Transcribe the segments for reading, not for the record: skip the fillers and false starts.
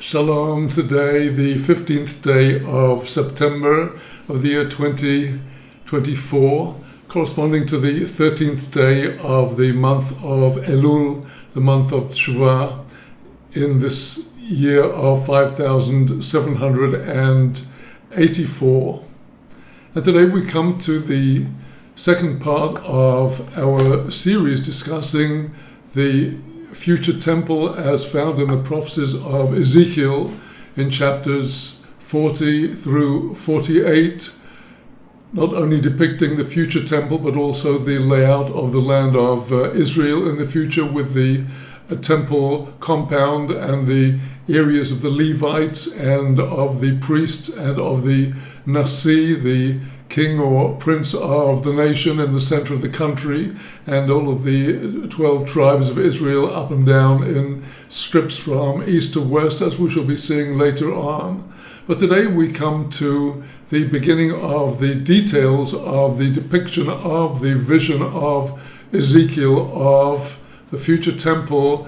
Shalom. Today, the 15th day of September of the year 2024, corresponding to the 13th day of the month of Elul, the month of Teshuvah, in this year of 5784. And today we come to the second part of our series discussing the future temple as found in the prophecies of Ezekiel in chapters 40 through 48, not only depicting the future temple but also the layout of the land of Israel in the future with the temple compound and the areas of the Levites and of the priests and of the Nasi, the king or prince of the nation in the center of the country, and all of the 12 tribes of Israel up and down in strips from east to west, as we shall be seeing later on. But today we come to the beginning of the details of the depiction of the vision of Ezekiel of the future temple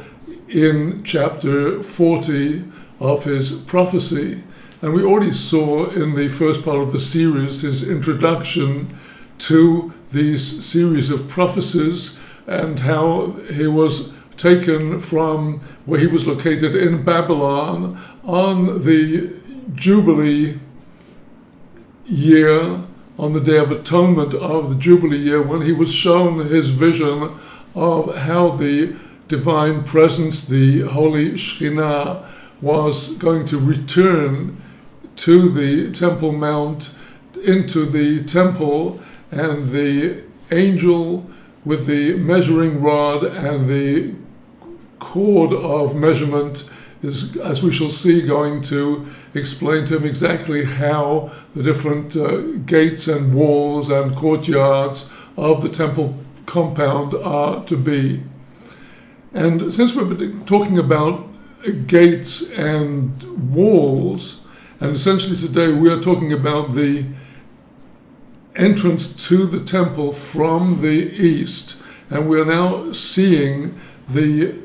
in chapter 40 of his prophecy. And we already saw in the first part of the series his introduction to these series of prophecies and how he was taken from where he was located in Babylon on the Jubilee year, on the Day of Atonement of the Jubilee year, when he was shown his vision of how the divine presence, the Holy Shekhinah, was going to return to the Temple Mount, into the temple, and the angel with the measuring rod and the cord of measurement is, as we shall see, going to explain to him exactly how the different gates and walls and courtyards of the temple compound are to be. And since we've been talking about gates and walls, and essentially today we are talking about the entrance to the temple from the east. And we are now seeing the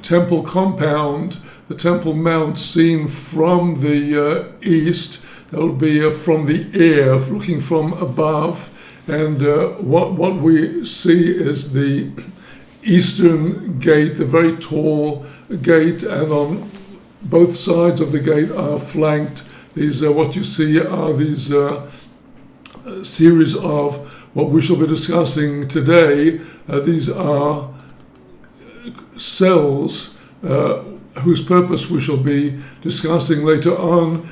temple compound, the Temple Mount, seen from the east. That will be from the air, looking from above. And what we see is the eastern gate, the very tall gate, and on both sides of the gate are flanked. These what you see are these series of what we shall be discussing today. These are cells whose purpose we shall be discussing later on,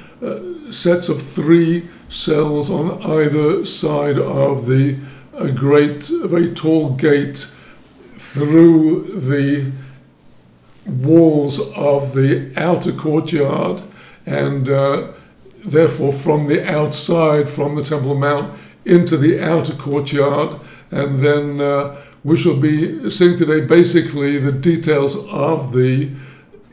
sets of 3 cells on either side of the very tall gate through the walls of the outer courtyard, and therefore from the outside, from the Temple Mount into the outer courtyard. And then we shall be seeing today basically the details of the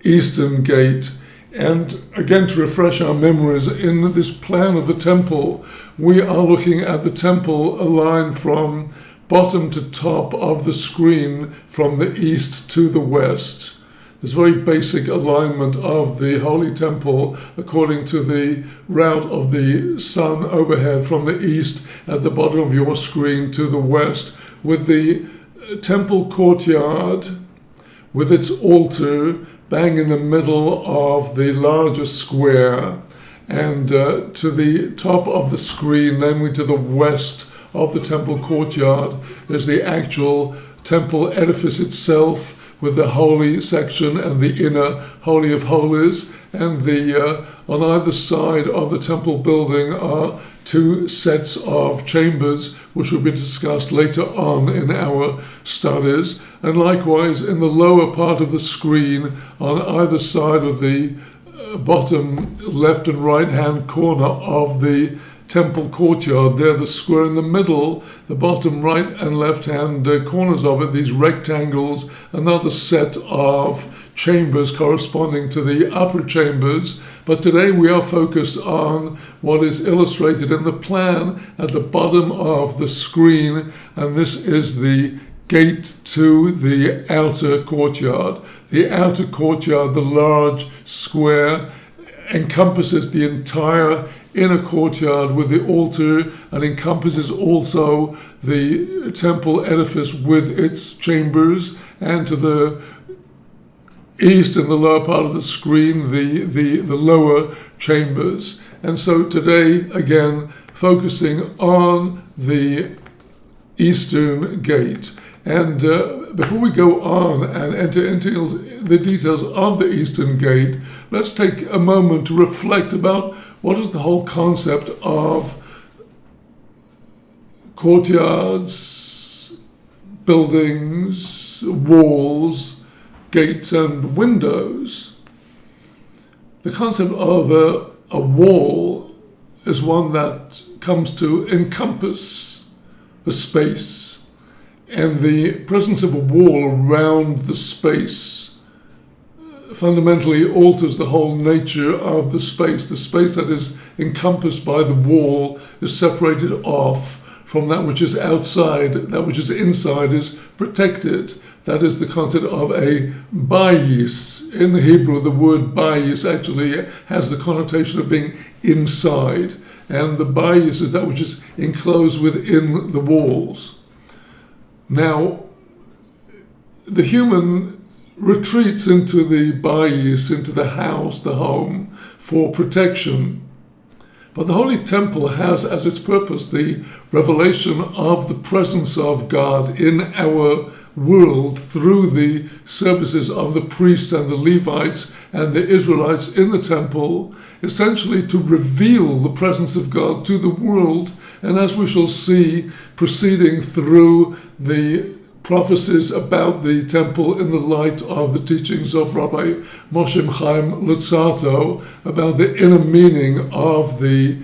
eastern gate. And again, to refresh our memories, in this plan of the temple, we are looking at the temple aligned from bottom to top of the screen from the east to the west. This very basic alignment of the Holy Temple according to the route of the sun overhead from the east at the bottom of your screen to the west, with the temple courtyard with its altar bang in the middle of the larger square, and to the top of the screen, namely to the west of the temple courtyard, is the actual temple edifice itself, with the holy section and the inner Holy of Holies. And on either side of the temple building are 2 sets of chambers, which will be discussed later on in our studies. And likewise, in the lower part of the screen, on either side of the bottom left and right hand corner of the temple courtyard, there the square in the middle, the bottom right and left hand corners of it, these rectangles, another set of chambers corresponding to the upper chambers. But today we are focused on what is illustrated in the plan at the bottom of the screen, and this is the gate to the outer courtyard. The outer courtyard, the large square, encompasses the entire inner courtyard with the altar, and encompasses also the temple edifice with its chambers, and to the east in the lower part of the screen, the lower chambers. And so today, again, focusing on the eastern gate. And before we go on and enter into the details of the eastern gate, let's take a moment to reflect about what is the whole concept of courtyards, buildings, walls, gates, and windows. The concept of a wall is one that comes to encompass a space, and the presence of a wall around the space fundamentally alters the whole nature of the space. The space that is encompassed by the wall is separated off from that which is outside. That which is inside is protected. That is the concept of a bayis. In Hebrew, the word bayis actually has the connotation of being inside. And the bayis is that which is enclosed within the walls. Now, the human retreats into the bayis, into the house, the home, for protection. But the Holy Temple has as its purpose the revelation of the presence of God in our world through the services of the priests and the Levites and the Israelites in the temple, essentially to reveal the presence of God to the world. And as we shall see, proceeding through the prophecies about the temple in the light of the teachings of Rabbi Moshe Chaim Luzzatto about the inner meaning of the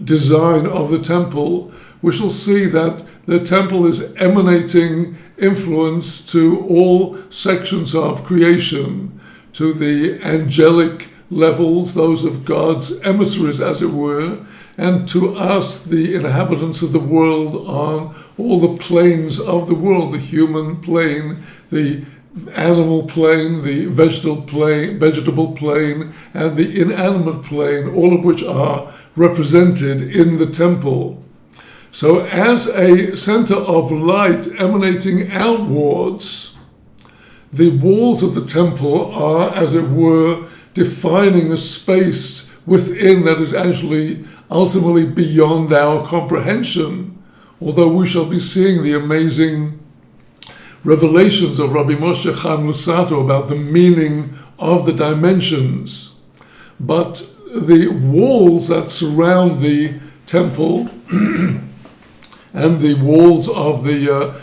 design of the temple, we shall see that the temple is emanating influence to all sections of creation, to the angelic levels, those of God's emissaries, as it were, and to us, the inhabitants of the world, on all the planes of the world, the human plane, the animal plane, the vegetable plane, and the inanimate plane, all of which are represented in the temple. So as a center of light emanating outwards, the walls of the temple are, as it were, defining a space within that is actually ultimately beyond our comprehension, although we shall be seeing the amazing revelations of Rabbi Moshe Chaim Luzzatto about the meaning of the dimensions. But the walls that surround the temple and the walls of the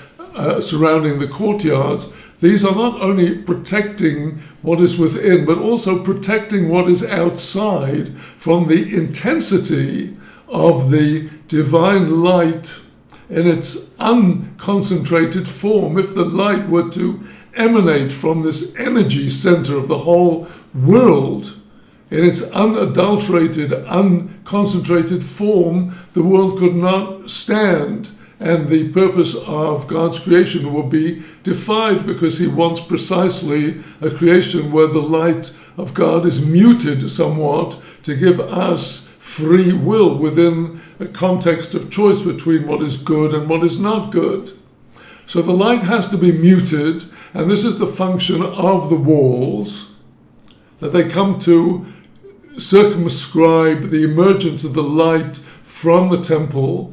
surrounding the courtyards, these are not only protecting what is within, but also protecting what is outside from the intensity of the divine light in its unconcentrated form. If the light were to emanate from this energy center of the whole world in its unadulterated, unconcentrated form, the world could not stand, and the purpose of God's creation will be defied, because he wants precisely a creation where the light of God is muted somewhat to give us free will within a context of choice between what is good and what is not good. So the light has to be muted, and this is the function of the walls, that they come to circumscribe the emergence of the light from the temple.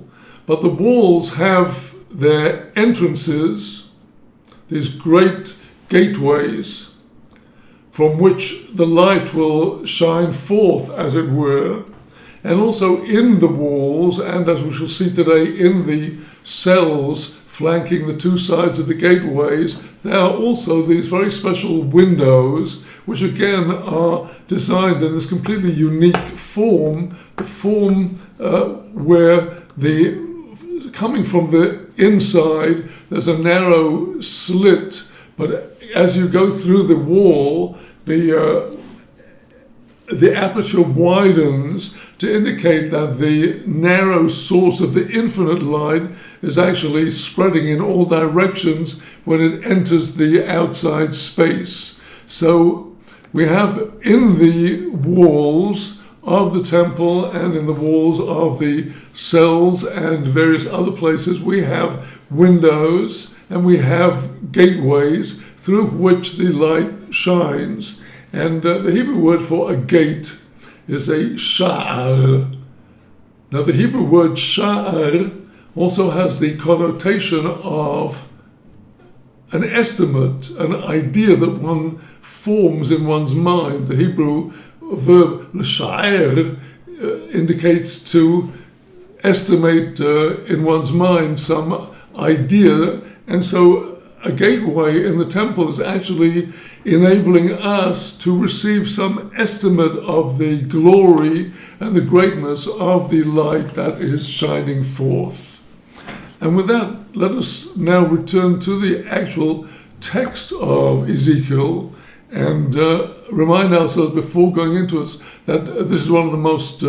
But the walls have their entrances, these great gateways, from which the light will shine forth, as it were. And also in the walls, and as we shall see today, in the cells flanking the two sides of the gateways, there are also these very special windows, which again are designed in this completely unique form, the form where coming from the inside, there's a narrow slit, but as you go through the wall, the the aperture widens to indicate that the narrow source of the infinite light is actually spreading in all directions when it enters the outside space. So we have in the walls of the temple and in the walls of the cells and various other places, we have windows and we have gateways through which the light shines. And the Hebrew word for a gate is a sha'ar. Now the Hebrew word sha'ar also has the connotation of an estimate, an idea that one forms in one's mind. The Hebrew verb l'sha'ar indicates to estimate in one's mind some idea, and so a gateway in the temple is actually enabling us to receive some estimate of the glory and the greatness of the light that is shining forth. And with that, let us now return to the actual text of Ezekiel and remind ourselves before going into it that this is one of the most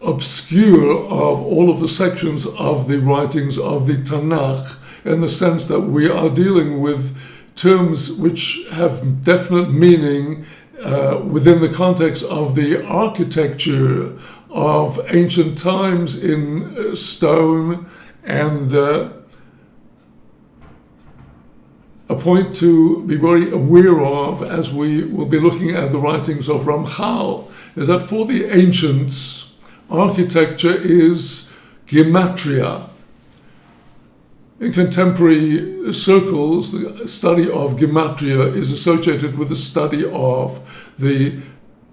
obscure of all of the sections of the writings of the Tanakh, in the sense that we are dealing with terms which have definite meaning within the context of the architecture of ancient times in stone, and a point to be very aware of as we will be looking at the writings of Ramchal is that for the ancients, architecture is gematria. In contemporary circles, the study of gematria is associated with the study of the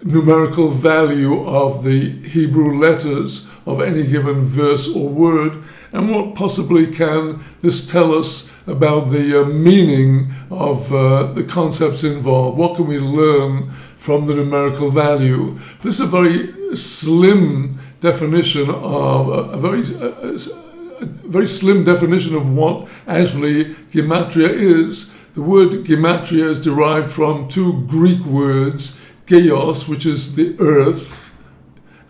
numerical value of the Hebrew letters of any given verse or word. And what possibly can this tell us about the meaning of the concepts involved? What can we learn from the numerical value? This is a very slim definition of a very slim definition of what actually gematria is. The word gematria is derived from two Greek words, geos, which is the earth,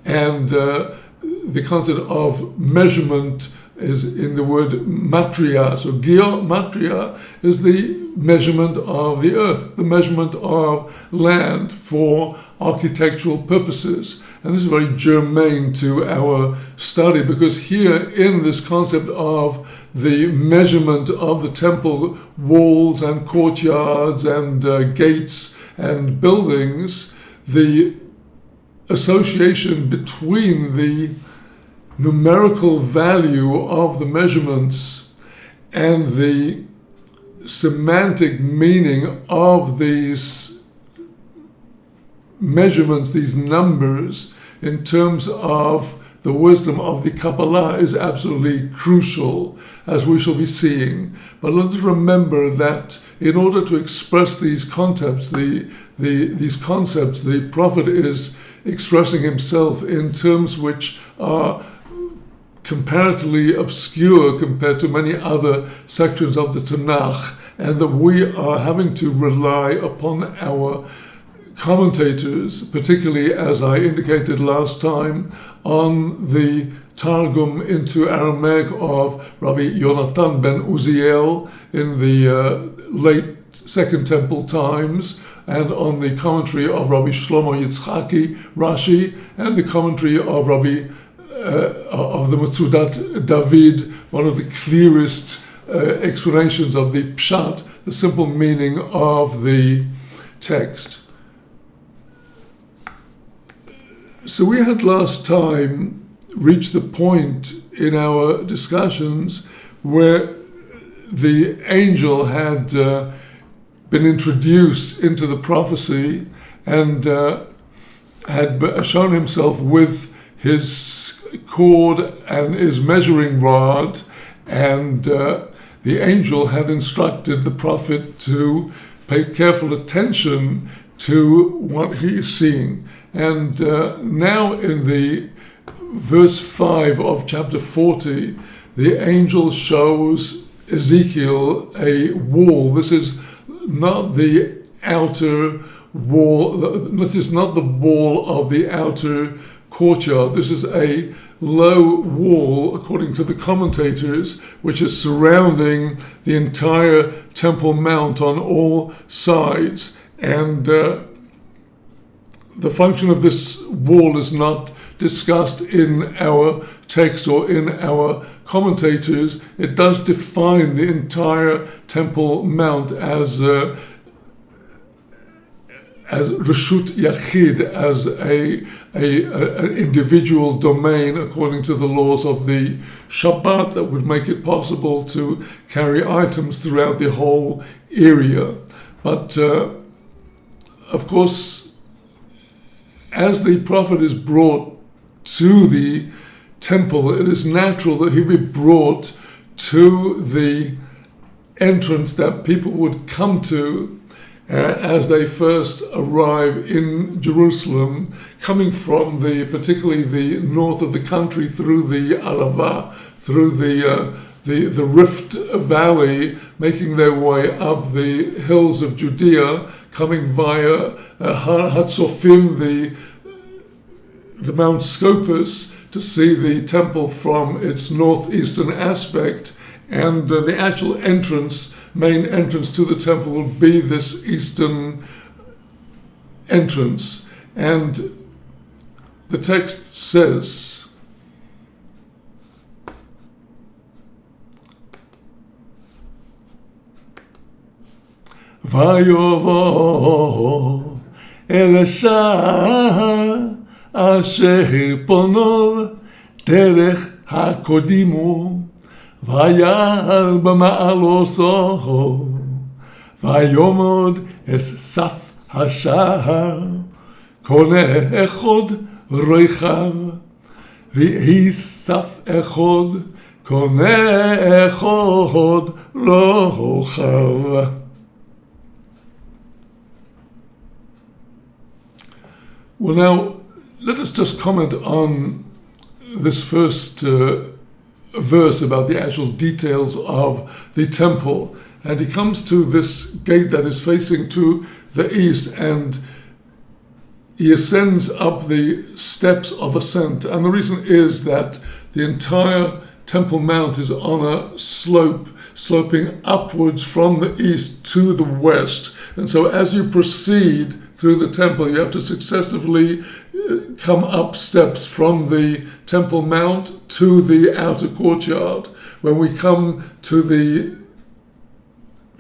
and the concept of measurement is in the word matria. So geomatria is the measurement of the earth, the measurement of land for architectural purposes. And this is very germane to our study, because here in this concept of the measurement of the temple walls and courtyards and gates and buildings, the association between the numerical value of the measurements and the semantic meaning of these measurements, these numbers, in terms of the wisdom of the Kabbalah is absolutely crucial, as we shall be seeing. But let's remember that in order to express these concepts, these concepts, the prophet is expressing himself in terms which are comparatively obscure compared to many other sections of the Tanakh, and that we are having to rely upon our commentators, particularly, as I indicated last time, on the Targum into Aramaic of Rabbi Yonatan ben Uziel in the late Second Temple times, and on the commentary of Rabbi Shlomo Yitzchaki, Rashi, and the commentary of of the Metzudat David, one of the clearest explanations of the pshat, the simple meaning of the text. So we had last time reached the point in our discussions where the angel had been introduced into the prophecy and had shown himself with his cord and his measuring rod, and the angel had instructed the prophet to pay careful attention to what he is seeing. And now in the verse 5 of chapter 40, the angel shows Ezekiel a wall. This is not the outer wall. This is not the wall of the outer courtyard. This is a low wall, according to the commentators, which is surrounding the entire Temple Mount on all sides. And the function of this wall is not discussed in our text or in our commentators. It does define the entire Temple Mount as Reshut Yachid, as an individual domain according to the laws of the Shabbat that would make it possible to carry items throughout the whole area. But of course, as the prophet is brought to the temple, it is natural that he be brought to the entrance that people would come to as they first arrive in Jerusalem, coming from particularly the north of the country through the Arava, through the Rift Valley, making their way up the hills of Judea, coming via Har Hatzofim, the Mount Scopus, to see the temple from its northeastern aspect, and the actual main entrance to the temple will be this eastern entrance. And the text says, Vayovo Elisha Asher Ponov Derech HaKodimu Vayal B'ma'aloso Vayomod Es Saf HaShahar Kone Echod Roichav V'hi Saf Echod Kone Echod Rochav. Well, now, let us just comment on this first verse about the actual details of the temple. And he comes to this gate that is facing to the east, and he ascends up the steps of ascent. And the reason is that the entire Temple Mount is on a slope, sloping upwards from the east to the west. And so as you proceed through the temple, you have to successively come up steps from the Temple Mount to the outer courtyard. When we come to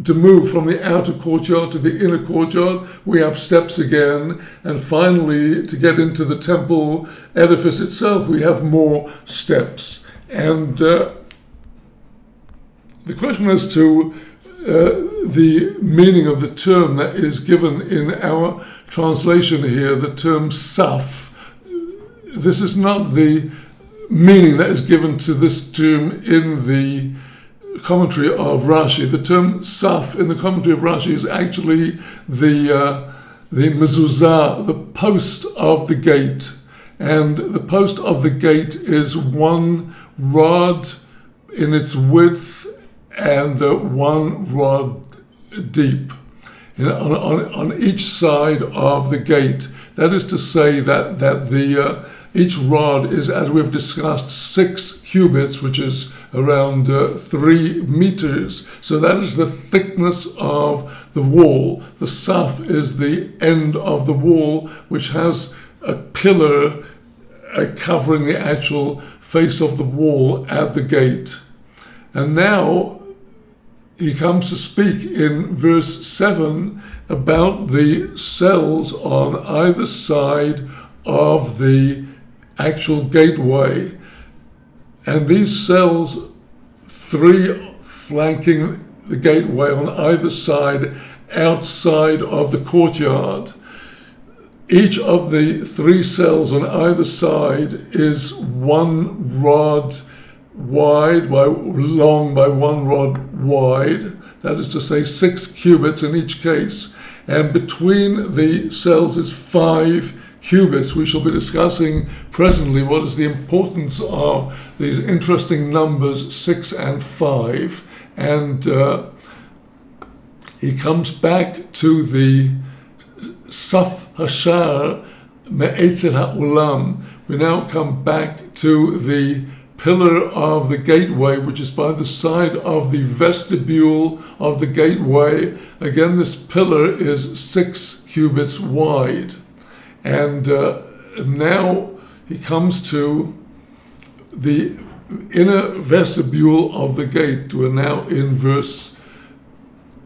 move from the outer courtyard to the inner courtyard, we have steps again. And finally, to get into the temple edifice itself, we have more steps. And the question as to the meaning of the term that is given in our translation here, the term saf. This is not the meaning that is given to this term in the commentary of Rashi. The term saf in the commentary of Rashi is actually the mezuzah, the post of the gate. And the post of the gate is 1 rod in its width and 1 rod deep on each side of the gate. That is to say that each rod is, as we've discussed, 6 cubits, which is around 3 meters. So that is the thickness of the wall. The saf is the end of the wall, which has a pillar covering the actual face of the wall at the gate. And now he comes to speak in verse 7 about the cells on either side of the actual gateway. And these cells, 3 flanking the gateway on either side, outside of the courtyard. Each of the 3 cells on either side is 1 rod wide long by 1 rod wide. That is to say 6 cubits in each case. And between the cells is 5 cubits. We shall be discussing presently what is the importance of these interesting numbers 6 and 5. And he comes back to the Saf Hashar Me'etzel Ha'ulam. We now come back to the pillar of the gateway, which is by the side of the vestibule of the gateway. Again, this pillar is 6 cubits wide. And now he comes to the inner vestibule of the gate. We're now in verse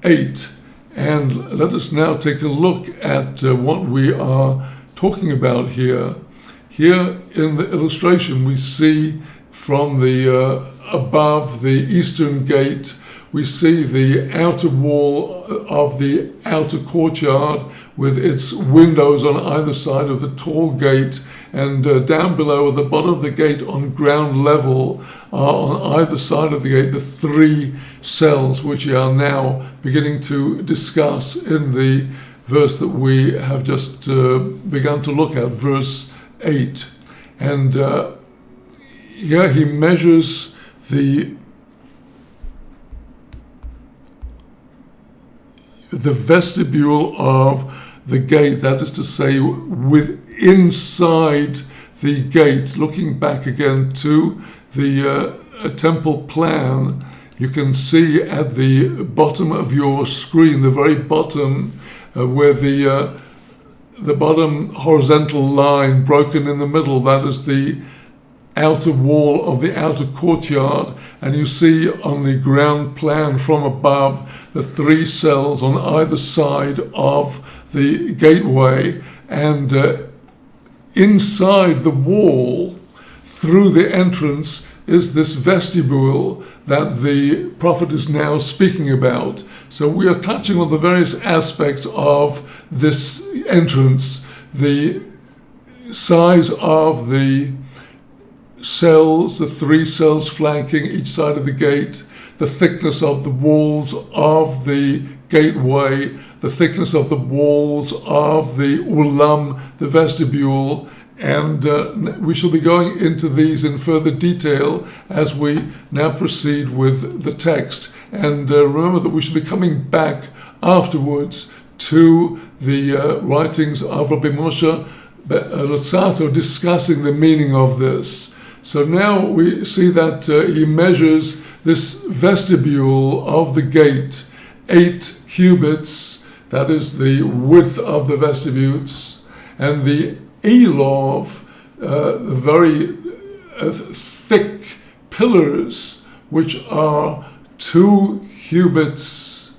8. And let us now take a look at what we are talking about here. Here in the illustration, we see from the above the eastern gate, we see the outer wall of the outer courtyard with its windows on either side of the tall gate, and down below at the bottom of the gate on ground level are on either side of the gate the 3 cells, which we are now beginning to discuss in the verse that we have just begun to look at, verse 8. And here he measures the vestibule of the gate, that is to say, inside the gate. Looking back again to the temple plan, you can see at the bottom of your screen, the very bottom, where the bottom horizontal line broken in the middle, that is the outer wall of the outer courtyard, and you see on the ground plan from above the 3 cells on either side of the gateway, and inside the wall through the entrance is this vestibule that the prophet is now speaking about. So we are touching on the various aspects of this entrance, the size of the cells, the 3 cells flanking each side of the gate, the thickness of the walls of the gateway, the thickness of the walls of the ulam, the vestibule, and we shall be going into these in further detail as we now proceed with the text. And remember that we shall be coming back afterwards to the writings of Rabbi Moshe Luzzatto discussing the meaning of this. So now we see that he measures this vestibule of the gate, 8 cubits, that is the width of the vestibules, and the elov, very thick pillars, which are 2 cubits,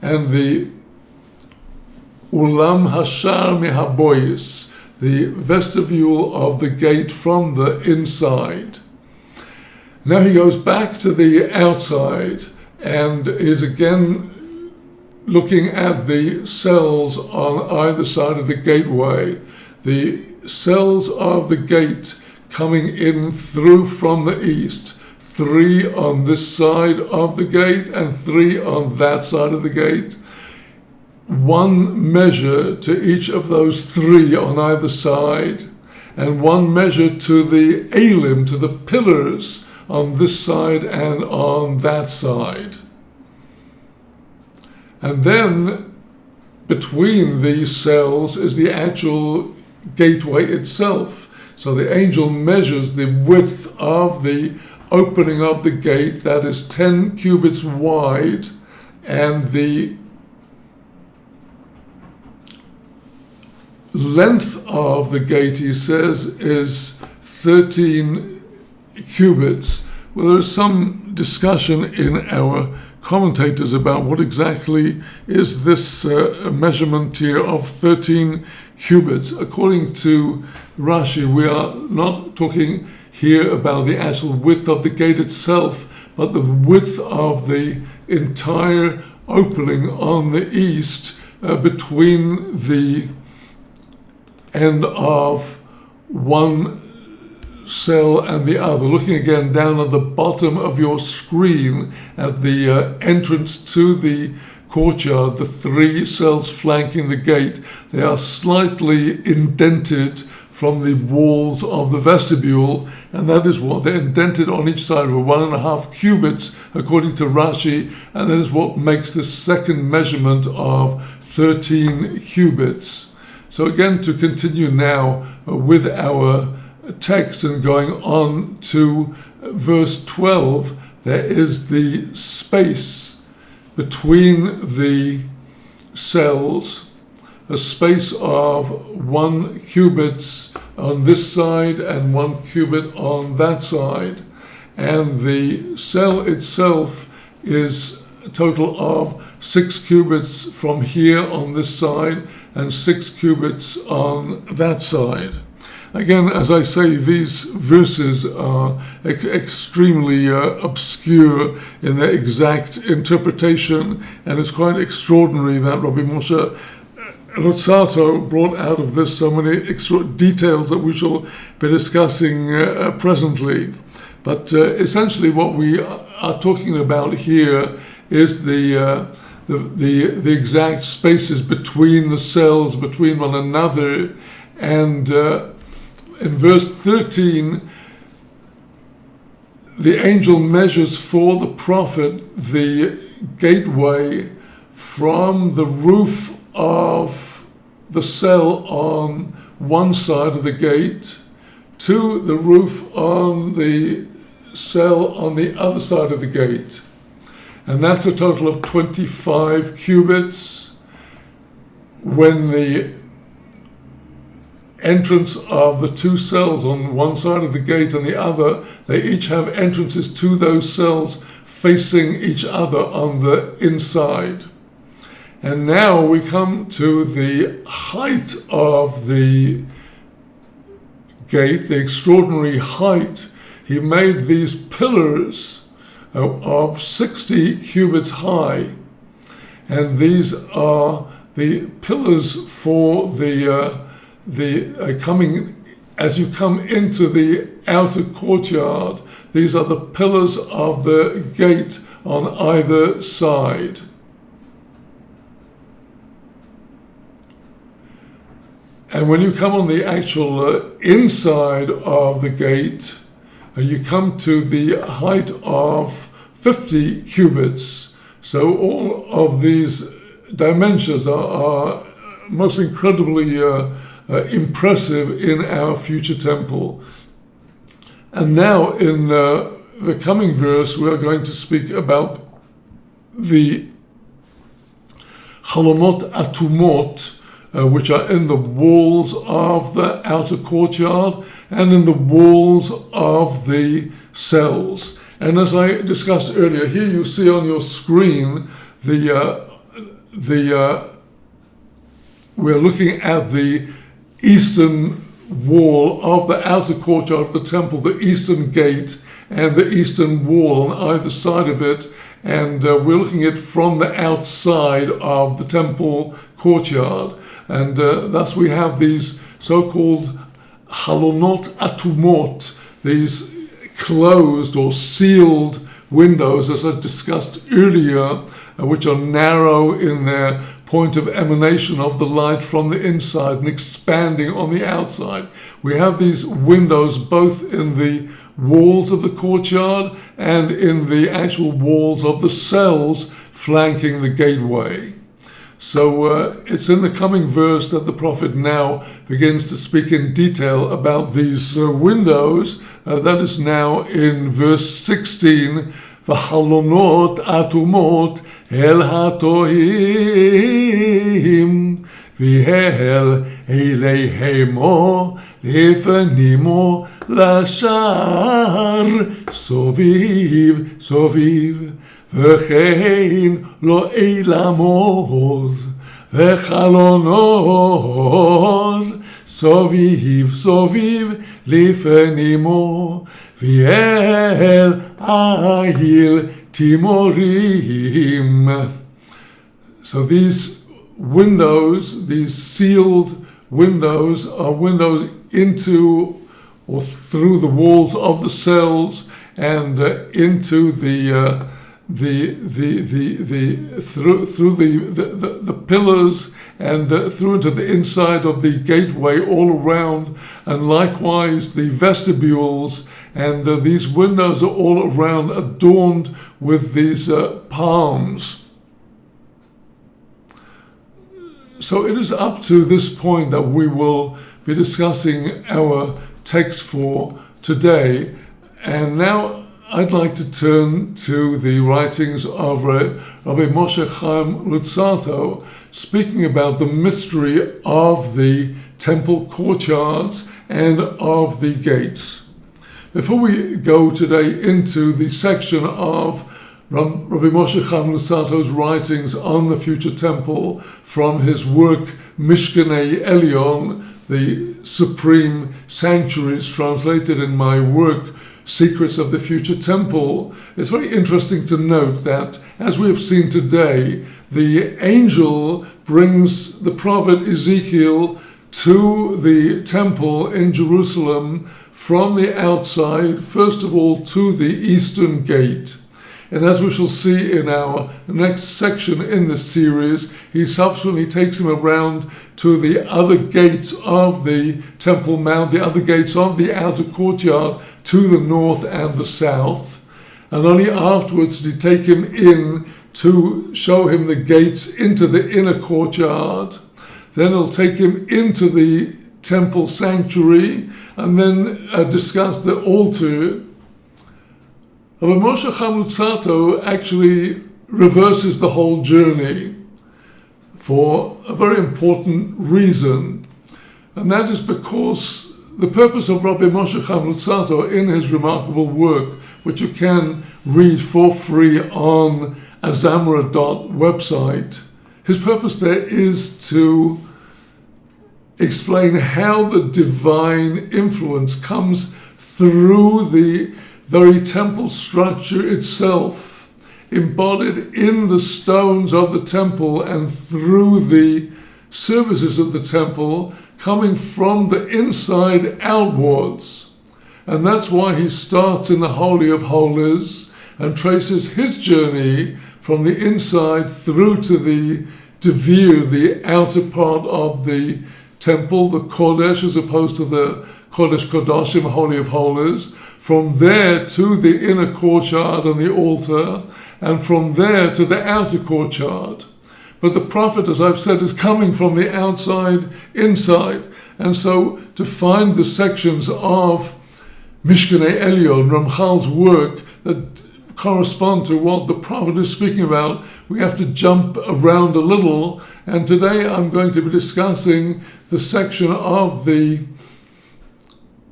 and the ulam hashar mehabois, the vestibule of the gate from the inside. Now he goes back to the outside and is again looking at the cells on either side of the gateway. The cells of the gate coming in through from the east, 3 on this side of the gate and 3 on that side of the gate. 1 measure to each of those 3 on either side, and 1 measure to the elim, to the pillars on this side and on that side. And then between these cells is the actual gateway itself. So the angel measures the width of the opening of the gate, that is 10 cubits wide, and the length of the gate, he says, is 13 cubits. Well, there is some discussion in our commentators about what exactly is this measurement here of 13 cubits. According to Rashi, we are not talking here about the actual width of the gate itself, but the width of the entire opening on the east between the end of one cell and the other. Looking again down at the bottom of your screen at the entrance to the courtyard, the 3 cells flanking the gate, they are slightly indented from the walls of the vestibule, and that is what they're indented on each side of 1.5 cubits according to Rashi, and that is what makes the second measurement of 13 cubits. So again, to continue now with our text and going on to verse 12, there is the space between the cells, a space of 1 cubit on this side and 1 cubit on that side. And the cell itself is a total of 6 cubits from here on this side and 6 cubits on that side. Again, as I say, these verses are extremely obscure in their exact interpretation, and it's quite extraordinary that Rabbi Moshe Luzzatto brought out of this so many extra details that we shall be discussing presently. But essentially what we are talking about here is the exact spaces between the cells, between one another. And in verse 13, the angel measures for the prophet the gateway from the roof of the cell on one side of the gate to the roof on the cell on the other side of the gate. And that's a total of 25 cubits. When the entrance of the 2 cells on one side of the gate and the other, they each have entrances to those cells facing each other on the inside. And now we come to the height of the gate, the extraordinary height. He made these pillars of 60 cubits high, and these are the pillars for the coming as you come into the outer courtyard. These are the pillars of the gate on either side. And when you come on the actual inside of the gate, you come to the height of 50 cubits. So all of these dimensions are most incredibly impressive in our future temple. And now in the coming verse, we are going to speak about the Halomot Atumot, which are in the walls of the outer courtyard and in the walls of the cells. And as I discussed earlier, here you see on your screen we're looking at the eastern wall of the outer courtyard of the temple, the eastern gate and the eastern wall on either side of it. And we're looking at it from the outside of the temple courtyard. And thus we have these so-called halonot atumot, these closed or sealed windows, as I discussed earlier, which are narrow in their point of emanation of the light from the inside and expanding on the outside. We have these windows both in the walls of the courtyard and in the actual walls of the cells flanking the gateway. So it's in the coming verse that the prophet now begins to speak in detail about these windows. That is now in verse 16. V'halonot atumot el hatohim v'hel eleihemo lefanimo lashar soviv soviv וכן לא אילמוז וחלונוז סוביב סוביב לפנימו ואל איל תימורים. So these windows, these sealed windows, are windows into or through the walls of the cells and into the pillars and through into the inside of the gateway all around, and likewise the vestibules, and these windows are all around adorned with these palms. So it is up to this point that we will be discussing our text for today. And now I'd like to turn to the writings of Rabbi Moshe Chaim Luzzatto, speaking about the mystery of the temple courtyards and of the gates. Before we go today into the section of Rabbi Moshe Chaim Luzzatto's writings on the future temple from his work Mishkanei Elyon, the Supreme Sanctuaries, translated in my work Secrets of the Future Temple, it's very interesting to note that, as we have seen today, the angel brings the prophet Ezekiel to the temple in Jerusalem from the outside, first of all to the eastern gate. And as we shall see in our next section in this series, he subsequently takes him around to the other gates of the Temple Mount, the other gates of the outer courtyard to the north and the south. And only afterwards did he take him in to show him the gates into the inner courtyard. Then he'll take him into the temple sanctuary and then discuss the altar. Rabbi Moshe Chaim Luzzatto actually reverses the whole journey for a very important reason, and that is because the purpose of Rabbi Moshe Chaim Luzzatto in his remarkable work, which you can read for free on azamra.website, his purpose there is to explain how the divine influence comes through the very temple structure itself, embodied in the stones of the temple and through the services of the temple, coming from the inside outwards. And that's why he starts in the Holy of Holies and traces his journey from the inside through to the Devir, the outer part of the temple, the Kodesh, as opposed to the Kodesh Kodashim, Holy of Holies, from there to the inner courtyard and the altar, and from there to the outer courtyard. But the prophet, as I've said, is coming from the outside inside. And so to find the sections of Mishkanei Elyon, Ramchal's work, that correspond to what the prophet is speaking about, we have to jump around a little. And today I'm going to be discussing the section of the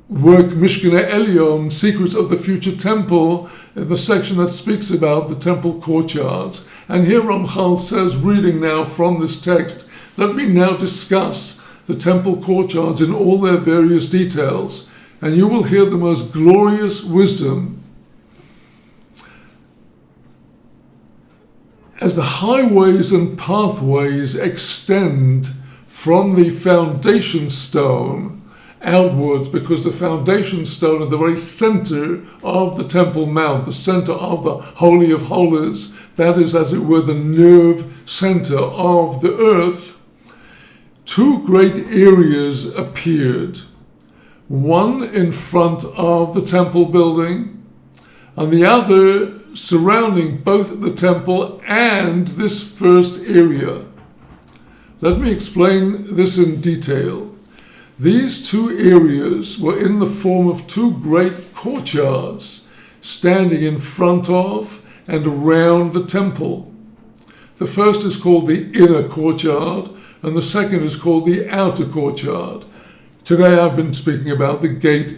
work Mishkanei Elyon, Secrets of the Future Temple, in the section that speaks about the temple courtyards. And here Ramchal says, reading now from this text, let me now discuss the temple courtyards in all their various details, and you will hear the most glorious wisdom. As the highways and pathways extend from the foundation stone outwards, because the foundation stone at the very center of the Temple Mount, the center of the Holy of Holies, that is, as it were, the nerve center of the earth, two great areas appeared. One in front of the temple building, and the other surrounding both the temple and this first area. Let me explain this in detail. These two areas were in the form of two great courtyards standing in front of and around the temple. The first is called the inner courtyard, and the second is called the outer courtyard. Today I've been speaking about the gate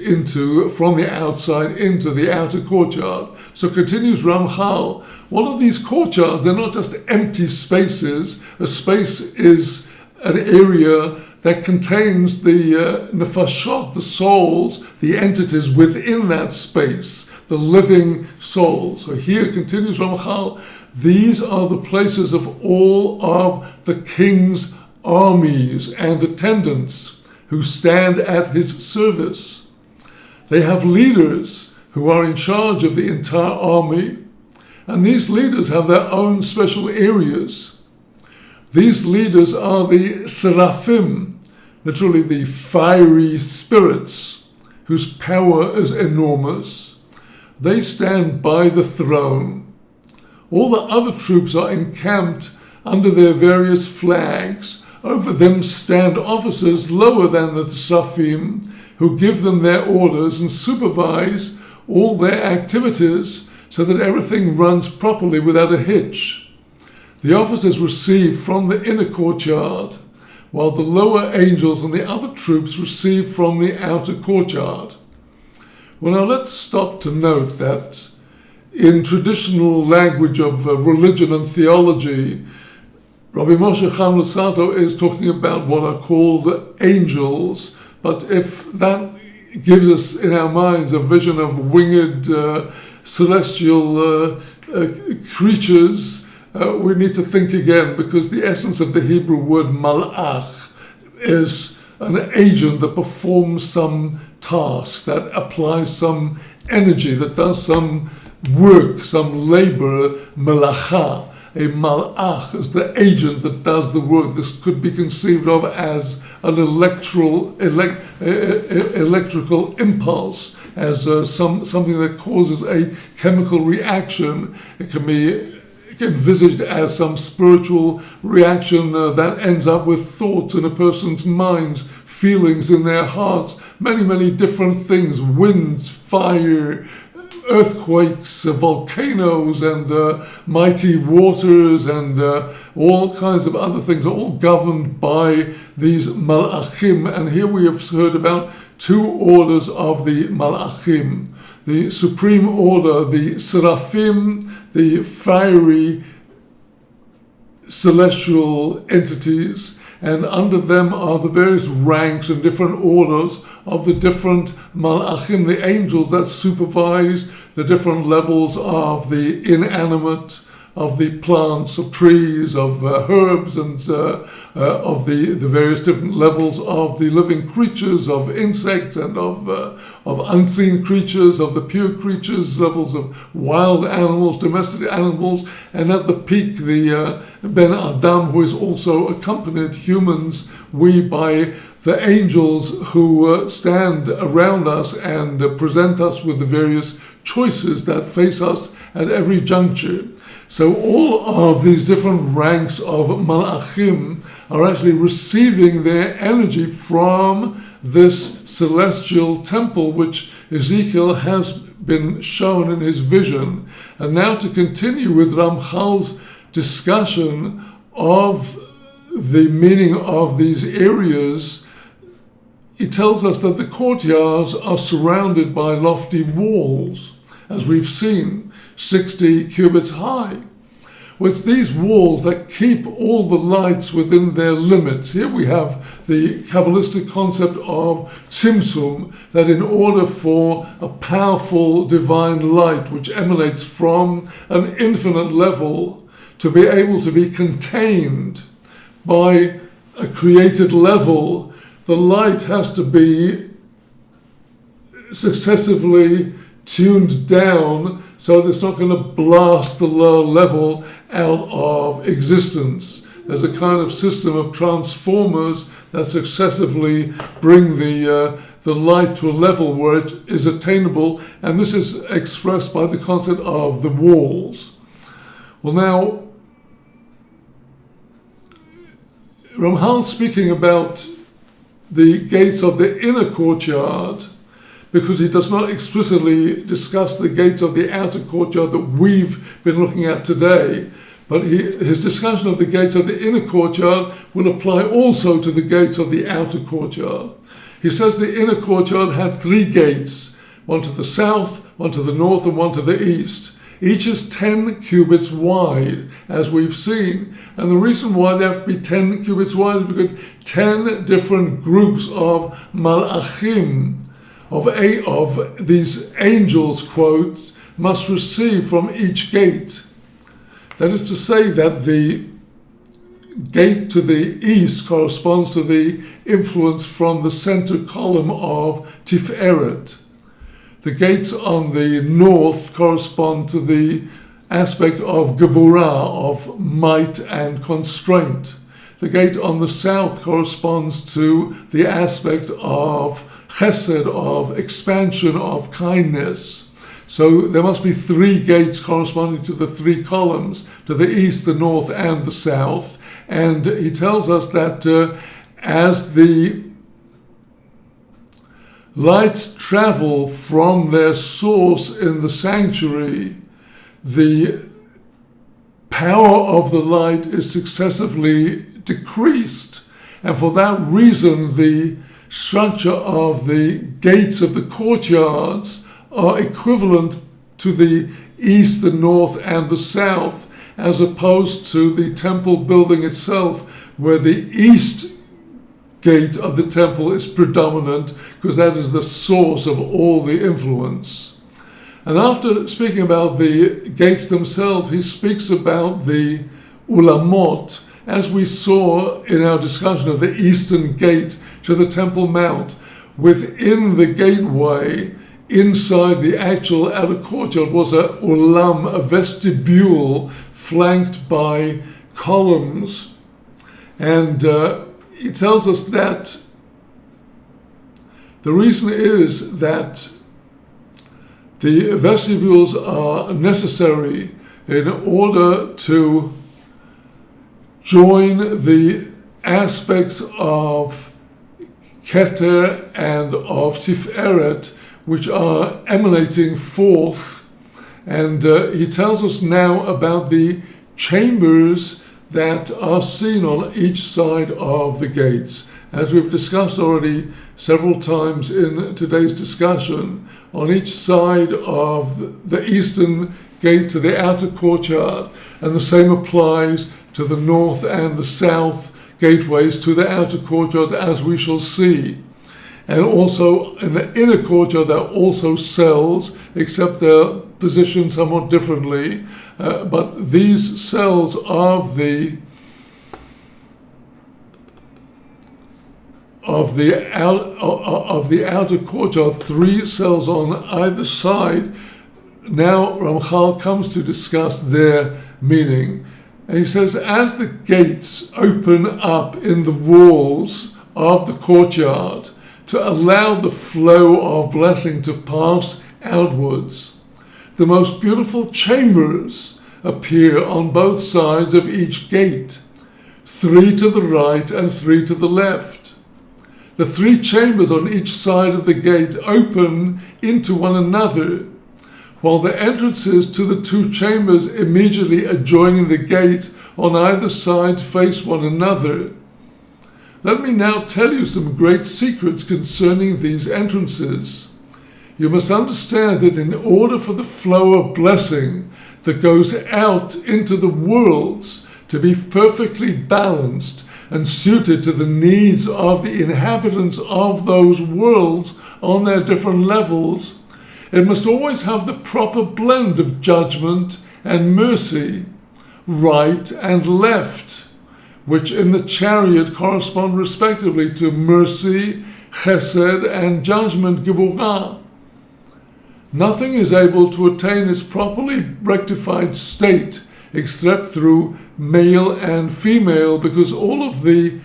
from the outside into the outer courtyard. So continues Ramchal, one of these courtyards, they're not just empty spaces. A space is an area that contains the nefashot, the souls, the entities within that space, the living souls. So here continues Ramchal, these are the places of all of the king's armies and attendants who stand at his service. They have leaders who are in charge of the entire army, and these leaders have their own special areas. These leaders are the seraphim, literally the fiery spirits, whose power is enormous. They stand by the throne. All the other troops are encamped under their various flags Over them stand officers lower than the Seraphim, who give them their orders and supervise all their activities so that everything runs properly without a hitch. The officers receive from the inner courtyard, while the lower angels and the other troops receive from the outer courtyard. Well, now let's stop to note that in traditional language of religion and theology, Rabbi Moshe Chaim Luzzatto is talking about what are called angels, but if that gives us in our minds a vision of winged celestial creatures, we need to think again, because the essence of the Hebrew word malach is an agent that performs some task, that applies some energy, that does some work, some labor, malacha. A malach is the agent that does the work. This could be conceived of as an electrical impulse, as something that causes a chemical reaction. It can be envisaged as some spiritual reaction that ends up with thoughts in a person's minds, feelings in their hearts, many different things, winds, fire, earthquakes, volcanoes, and mighty waters, and all kinds of other things are all governed by these malachim. And here we have heard about two orders of the malachim. The supreme order, the seraphim, the fiery celestial entities, and under them are the various ranks and different orders of the different malachim, the angels that supervise the different levels of the inanimate, of the plants, of trees, of herbs, and of the various different levels of the living creatures, of insects, and of unclean creatures, of the pure creatures, levels of wild animals, domestic animals, and at the peak, the Ben Adam, who is also accompanied humans, we by the angels who stand around us and present us with the various choices that face us at every juncture. So all of these different ranks of malachim are actually receiving their energy from this celestial temple, which Ezekiel has been shown in his vision. And now to continue with Ramchal's discussion of the meaning of these areas, he tells us that the courtyards are surrounded by lofty walls, as we've seen, 60 cubits high. Well, it's these walls that keep all the lights within their limits. Here we have the Kabbalistic concept of tzimtzum, that in order for a powerful divine light which emanates from an infinite level to be able to be contained by a created level, the light has to be successively tuned down so that it's not going to blast the lower level out of existence. There's a kind of system of transformers that successively bring the light to a level where it is attainable, and this is expressed by the concept of the walls. Well, now, Ramchal speaking about the gates of the inner courtyard, because he does not explicitly discuss the gates of the outer courtyard that we've been looking at today, but his discussion of the gates of the inner courtyard will apply also to the gates of the outer courtyard. He says the inner courtyard had 3 gates, one to the south, one to the north, and one to the east. Each is 10 cubits wide, as we've seen. And the reason why they have to be 10 cubits wide is because 10 different groups of malachim, of these angels, quote, must receive from each gate. That is to say that the gate to the east corresponds to the influence from the center column of Tiferet. The gates on the north correspond to the aspect of Gevurah, of might and constraint. The gate on the south corresponds to the aspect of Chesed, of expansion, of kindness. So there must be 3 gates corresponding to the 3 columns, to the east, the north, and the south. And he tells us that as the lights travel from their source in the sanctuary, the power of the light is successively decreased. And for that reason, the structure of the gates of the courtyards are equivalent to the east, the north, and the south, as opposed to the temple building itself, where the east gate of the temple is predominant, because that is the source of all the influence. And after speaking about the gates themselves, he speaks about the ulamot, as we saw in our discussion of the eastern gate to the Temple Mount. Within the gateway, inside the actual outer courtyard, was a ulam, a vestibule, flanked by columns. And he tells us that the reason is that the vestibules are necessary in order to join the aspects of Keter and of Tiferet, which are emanating forth. And he tells us now about the chambers that are seen on each side of the gates. As we've discussed already several times in today's discussion, on each side of the eastern gate to the outer courtyard, and the same applies to the north and the south gateways to the outer courtyard, as we shall see. And also in the inner courtyard there are also cells, except they're positioned somewhat differently. But these cells of the outer courtyard, 3 cells on either side. Now Ramchal comes to discuss their meaning. And he says, as the gates open up in the walls of the courtyard to allow the flow of blessing to pass outwards, the most beautiful chambers appear on both sides of each gate, 3 to the right and 3 to the left. The 3 chambers on each side of the gate open into one another, while the entrances to the 2 chambers immediately adjoining the gate on either side face one another. Let me now tell you some great secrets concerning these entrances. You must understand that in order for the flow of blessing that goes out into the worlds to be perfectly balanced and suited to the needs of the inhabitants of those worlds on their different levels, it must always have the proper blend of judgment and mercy, right and left, which in the chariot correspond respectively to mercy, chesed, and judgment, gevurah. Nothing is able to attain its properly rectified state except through male and female, because all of the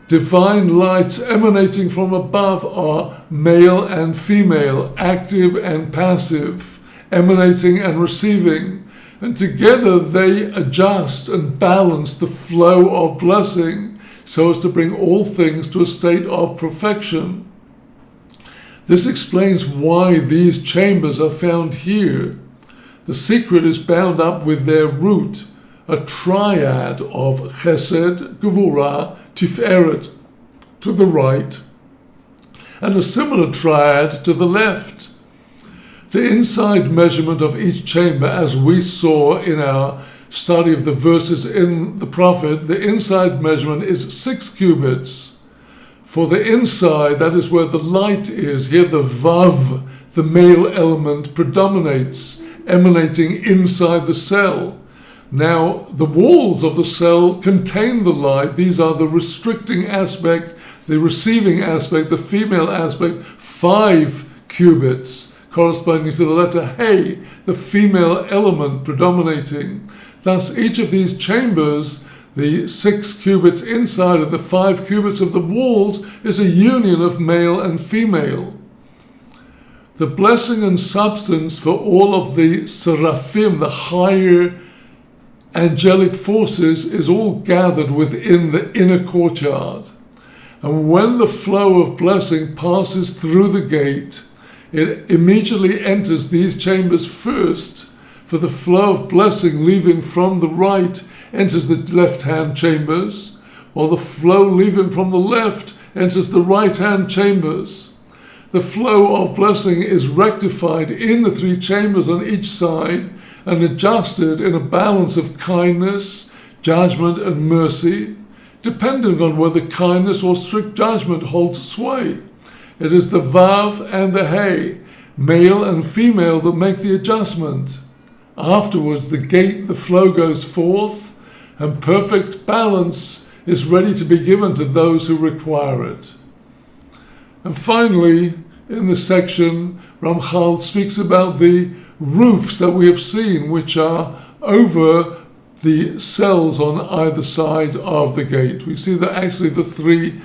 divine lights emanating from above are male and female, active and passive, emanating and receiving, and together they adjust and balance the flow of blessing so as to bring all things to a state of perfection. This explains why these chambers are found here. The secret is bound up with their root, a triad of chesed, gevurah, tiferet to the right, and a similar triad to the left. The inside measurement of each chamber, as we saw in our study of the verses in the prophet, the inside measurement is 6 cubits. For the inside, that is where the light is, here the vav, the male element, predominates, emanating inside the cell. Now, the walls of the cell contain the light. These are the restricting aspect, the receiving aspect, the female aspect, 5 cubits, corresponding to the letter Hey, the female element predominating. Thus, each of these chambers, the 6 cubits inside of the 5 cubits of the walls, is a union of male and female. The blessing and substance for all of the seraphim, the higher angelic forces is all gathered within the inner courtyard. And when the flow of blessing passes through the gate, it immediately enters these chambers first, for the flow of blessing leaving from the right enters the left-hand chambers, while the flow leaving from the left enters the right-hand chambers. The flow of blessing is rectified in the three chambers on each side and adjusted in a balance of kindness, judgment, and mercy, depending on whether kindness or strict judgment holds sway. It is the Vav and the Hey, male and female, that make the adjustment. Afterwards, the flow goes forth, and perfect balance is ready to be given to those who require it. And finally, in this section, Ramchal speaks about the roofs that we have seen, which are over the cells on either side of the gate. We see that actually the three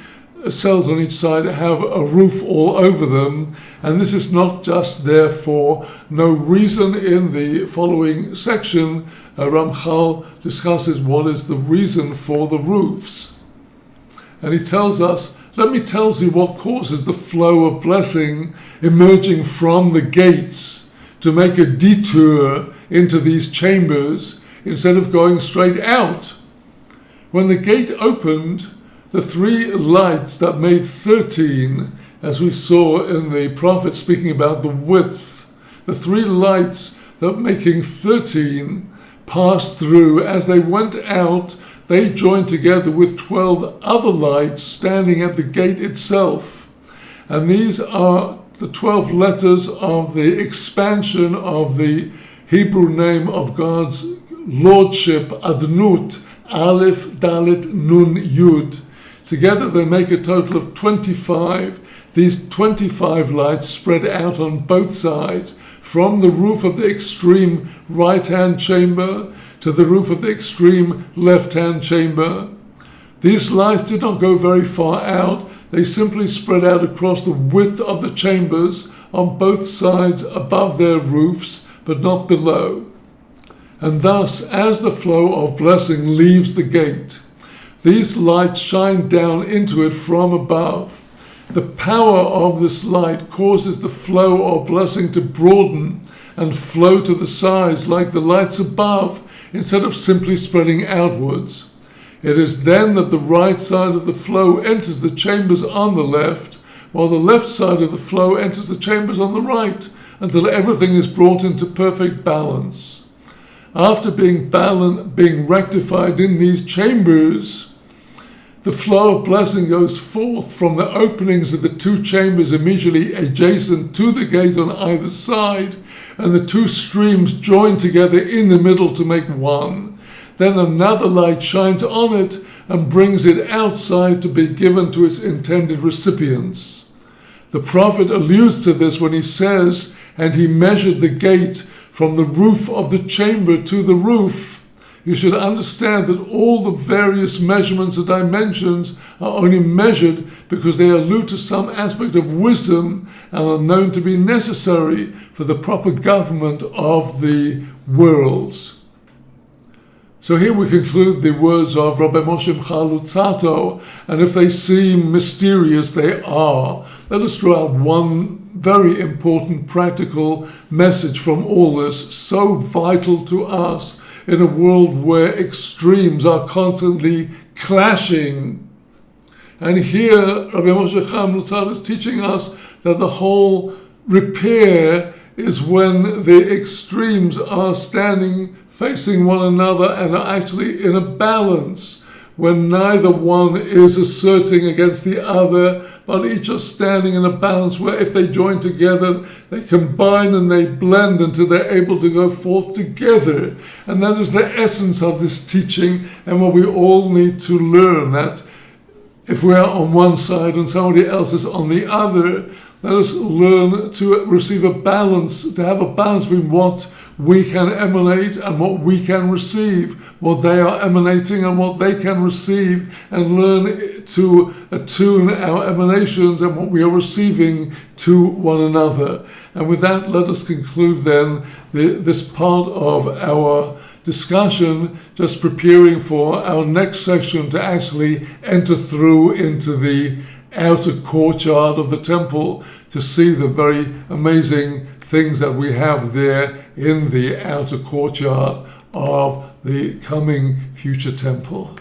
cells on each side have a roof all over them, and this is not just there for no reason. In the following section, Ramchal discusses what is the reason for the roofs. And he tells us, let me tell you what causes the flow of blessing emerging from the gates to make a detour into these chambers instead of going straight out. When the gate opened, the three lights that made 13, as we saw in the prophet speaking about the width, the three lights that making 13 passed through. As they went out, they joined together with 12 other lights standing at the gate itself. And these are the 12 letters of the expansion of the Hebrew name of God's Lordship, Adnut, Aleph, Dalet, Nun, Yud. Together they make a total of 25. These 25 lights spread out on both sides, from the roof of the extreme right-hand chamber to the roof of the extreme left-hand chamber. These lights did not go very far out. They simply spread out across the width of the chambers on both sides above their roofs, but not below. And thus, as the flow of blessing leaves the gate, these lights shine down into it from above. The power of this light causes the flow of blessing to broaden and flow to the sides like the lights above, instead of simply spreading outwards. It is then that the right side of the flow enters the chambers on the left, while the left side of the flow enters the chambers on the right, until everything is brought into perfect balance. After being rectified in these chambers, the flow of blessing goes forth from the openings of the two chambers immediately adjacent to the gate on either side, and the two streams join together in the middle to make one. Then another light shines on it and brings it outside to be given to its intended recipients. The prophet alludes to this when he says, and he measured the gate from the roof of the chamber to the roof. You should understand that all the various measurements and dimensions are only measured because they allude to some aspect of wisdom and are known to be necessary for the proper government of the worlds. So here we conclude the words of Rabbi Moshe Lutzato, and if they seem mysterious, they are. Let us draw out one very important practical message from all this, so vital to us in a world where extremes are constantly clashing. And here Rabbi Moshe Lutzato is teaching us that the whole repair is when the extremes are standing facing one another and are actually in a balance, when neither one is asserting against the other, but each are standing in a balance where if they join together, they combine and they blend until they're able to go forth together. And that is the essence of this teaching, and what we all need to learn, that if we are on one side and somebody else is on the other, let us learn to receive a balance, to have a balance between what we can emanate and what we can receive, what they are emanating and what they can receive, and learn to attune our emanations and what we are receiving to one another. And with that, let us conclude then this part of our discussion, just preparing for our next session to actually enter through into the outer courtyard of the temple to see the very amazing things that we have there in the outer courtyard of the coming future temple.